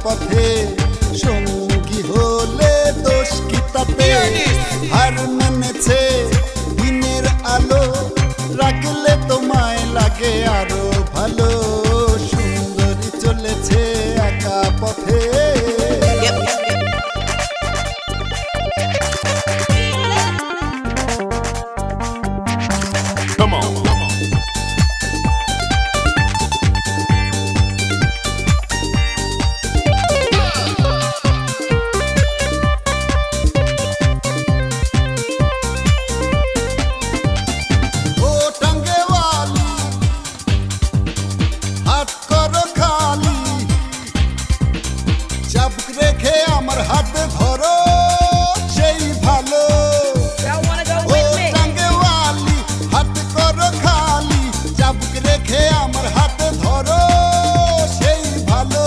পথে সঙ্গী হলে দোষ কি তাতে? হার মেনেছে দিনের আলো, রাখলে তোমায় লাগে আরো ভালো। সুন্দরী চলেছে একা পথে। Come on. ও টাঙ্গেওয়ালি, হাত করো খালি, চাবুক রেখে আমার হাত ধরো, সেই ভালো। Y'all wanna go O with me? টাঙ্গেওয়ালি, হাত করো খালি, চাবুক রেখে আমার হাত ধরো, সেই ভালো।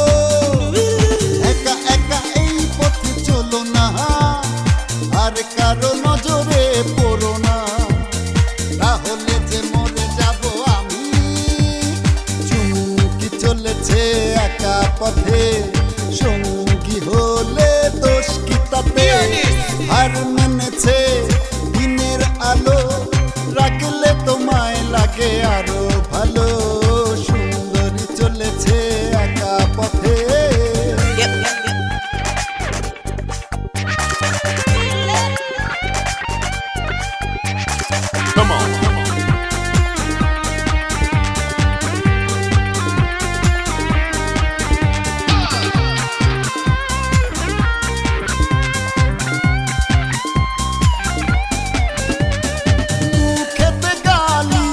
একা একা এই পথে চলো না, আর কারো নজরে পড়ো না, তাহলে যে মরে যাব আমি। চুমকি চলেছে একা পথে, সঙ্গী হলে দোষ কি তাতে? হার মেনেছে দিনের আলো, রাখলে তোমায় লাগে আরো ভালো। সুন্দরী চলেছে একা পথে। Come on. মুখেতে গালি,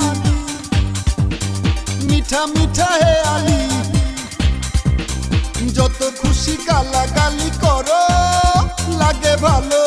মিঠা মিঠা হে আলি, যত খুশি গালাগালি করো, লাগে ভালো।